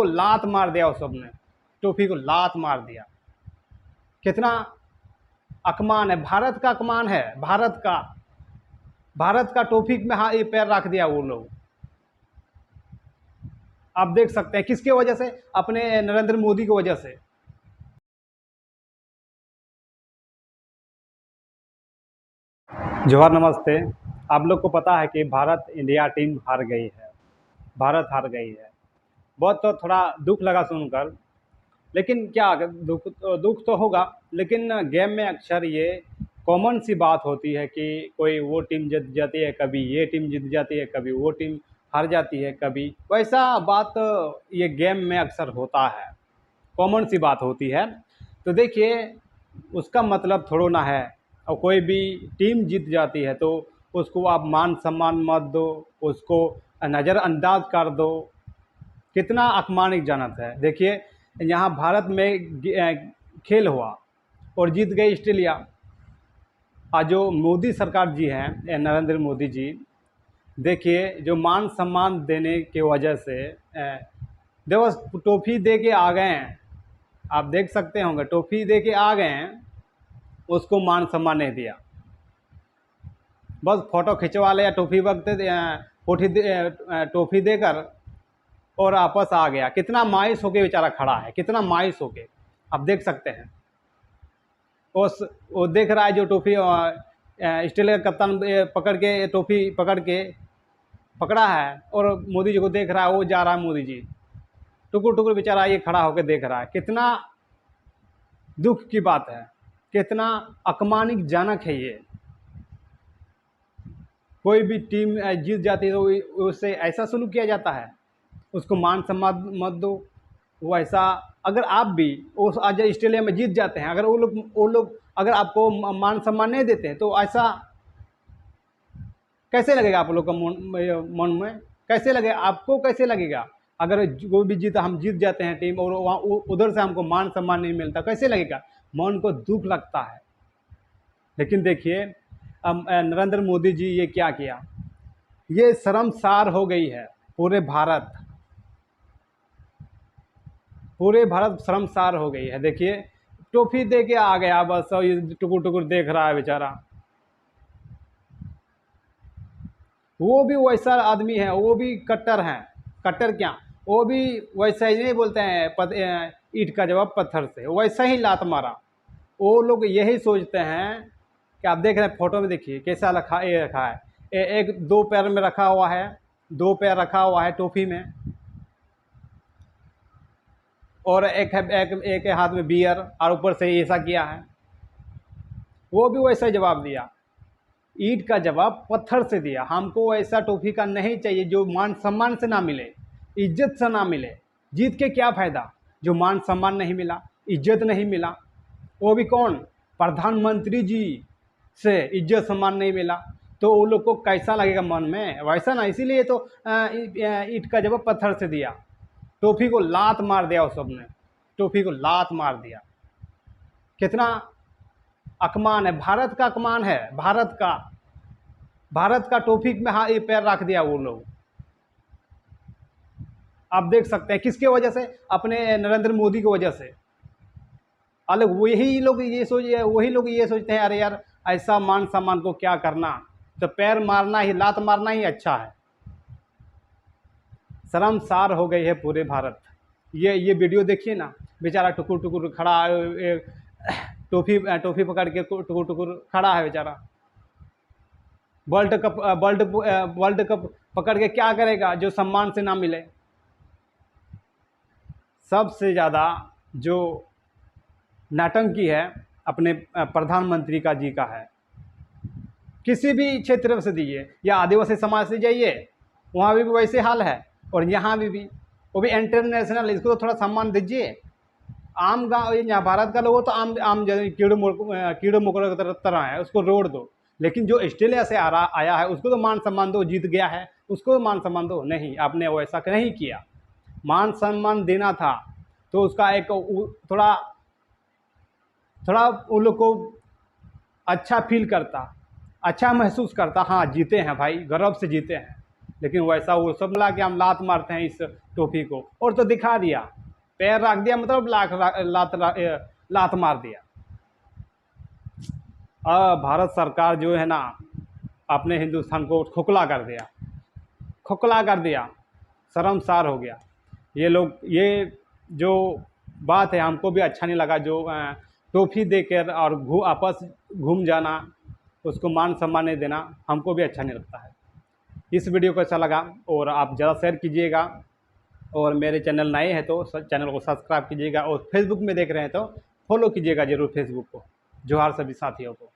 को लात मार दिया उस सबने, ट्रॉफी को लात मार दिया। कितना अपमान है, भारत का अपमान है, भारत का ट्रॉफी में हाँ ये पैर रख दिया वो लोग। आप देख सकते हैं किसके वजह से, अपने नरेंद्र मोदी की वजह से। जोहार, नमस्ते। आप लोग को पता है कि भारत इंडिया टीम हार गई है, भारत हार गई है। बहुत तो थोड़ा दुख लगा सुनकर, लेकिन क्या दुख तो होगा, लेकिन गेम में अक्सर ये कॉमन सी बात होती है कि कोई वो टीम जीत जाती है, कभी ये टीम जीत जाती है, कभी वो टीम हार जाती है, कभी वैसा बात ये गेम में अक्सर होता है, कॉमन सी बात होती है। तो देखिए, उसका मतलब थोड़ो ना है, और कोई भी टीम जीत जाती है तो उसको आप मान सम्मान मत दो, उसको नज़रअंदाज कर दो। कितना अपमानजनक है। देखिए, यहाँ भारत में खेल हुआ और जीत गई ऑस्ट्रेलिया। आज जो मोदी सरकार जी हैं, नरेंद्र मोदी जी, देखिए जो मान सम्मान देने की वजह से देखो ट्रॉफी दे के आ गए हैं। आप देख सकते होंगे ट्रॉफी दे के आ गए हैं, उसको मान सम्मान नहीं दिया, बस फ़ोटो खिंचवा लिया ट्रॉफी वक्त ट्रॉफी देकर और वापस आ गया। कितना मायूस होके बेचारा खड़ा है, कितना मायूस होके आप देख सकते हैं। उस वो देख रहा है जो ट्रॉफी ऑस्ट्रेलिया का कप्तान पकड़ के ट्रॉफी पकड़ा है, और मोदी जी को देख रहा है, वो जा रहा है मोदी जी, टुकुर टुकुर बेचारा ये खड़ा होकर देख रहा है। कितना दुख की बात है, कितना अपमानजनक है ये। कोई भी टीम जीत जाती है तो उससे ऐसा सलूक किया जाता है, उसको मान सम्मान मत दो। वो ऐसा, अगर आप भी उस आज ऑस्ट्रेलिया में जीत जाते हैं, अगर वो लोग अगर आपको मान सम्मान नहीं देते हैं, तो ऐसा कैसे लगेगा आप लोग का मन में कैसे लगेगा, आपको कैसे लगेगा? अगर कोई भी हम जीत जाते हैं टीम, और वहाँ उधर से हमको मान सम्मान नहीं मिलता, कैसे लगेगा? मन को दुख लगता है। लेकिन देखिए, अब नरेंद्र मोदी जी ये क्या किया, ये शर्मसार हो गई है पूरे भारत शर्मसार हो गई है। देखिए, ट्रॉफी दे के आ गया, बस ये टुकुर टुकुर देख रहा है बेचारा। वो भी वैसा आदमी है, वो भी कट्टर हैं। कट्टर क्या, वो भी वैसा ही नहीं बोलते हैं ईंट का जवाब पत्थर से, वैसा ही लात मारा। वो लोग यही सोचते हैं कि आप देख रहे हैं फोटो में, देखिए कैसा ये रखा है, एक दो पैर में रखा हुआ है, दो पैर रखा हुआ है टोपी में, और एक हाथ में बियर, और ऊपर से ऐसा किया है। वो भी वैसा ही जवाब दिया, ईंट का जवाब पत्थर से दिया। हमको ऐसा टोपी का नहीं चाहिए जो मान सम्मान से ना मिले, इज्जत से ना मिले। जीत के क्या फ़ायदा, जो मान सम्मान नहीं मिला, इज्जत नहीं मिला, वो भी कौन, प्रधानमंत्री जी से इज्जत सम्मान नहीं मिला, तो वो लोग को कैसा लगेगा मन में? वैसा ना, इसीलिए तो ईंट का जवाब पत्थर से दिया, टोपी को लात मार दिया उस सबने, टोपी को लात मार दिया। कितना अपमान है, भारत का अपमान है, भारत का ट्रॉफी में हाँ ये पैर रख दिया वो लोग। आप देख सकते हैं किसके वजह से, अपने नरेंद्र मोदी की वजह से। अलग वही लोग ये सोचते हैं, अरे यार ऐसा मान सम्मान को क्या करना, तो पैर मारना ही, लात मारना ही अच्छा है। शर्मसार हो गई है पूरे भारत। ये वीडियो देखिए ना, बेचारा टुकुर टुकुर खड़ा, टोपी पकड़ के टुकुर टुकुर खड़ा है बेचारा। वर्ल्ड कप पकड़ के क्या करेगा जो सम्मान से ना मिले? सबसे ज़्यादा जो नाटंकी है अपने प्रधानमंत्री का जी का है। किसी भी क्षेत्र से दीजिए, या आदिवासी समाज से जाइए, वहाँ भी वैसे हाल है, और यहाँ भी वो भी इंटरनेशनल, इसको तो थोड़ा सम्मान दीजिए। आम गाँव, यहाँ भारत का लोगों तो आम कीड़े मकोड़े की तरह है, उसको रोड दो। लेकिन जो ऑस्ट्रेलिया से आया है, उसको तो मान सम्मान दो, जीत गया है, उसको मान सम्मान दो। नहीं, आपने वैसा नहीं किया। मान सम्मान देना था तो उसका एक थोड़ा उन लोग को अच्छा फील करता, अच्छा महसूस करता, हाँ जीते हैं भाई, गर्व से जीते हैं। लेकिन वैसा वो सब मिला कि हम लात मारते हैं इस टोपी को, और तो दिखा दिया, पैर रख दिया मतलब लात मार दिया। भारत सरकार जो है ना, अपने हिंदुस्तान को खोखला कर दिया, खोखला कर दिया, शर्मसार हो गया। ये लोग, ये जो बात है हमको भी अच्छा नहीं लगा, जो टोपी देकर और आपस घूम जाना, उसको मान सम्मान नहीं देना, हमको भी अच्छा नहीं लगता है। इस वीडियो को अच्छा लगा और आप ज़्यादा शेयर कीजिएगा, और मेरे चैनल नए हैं तो चैनल को सब्सक्राइब कीजिएगा, और फेसबुक में देख रहे हैं तो फॉलो कीजिएगा ज़रूर फेसबुक को। जोहार सभी साथियों को।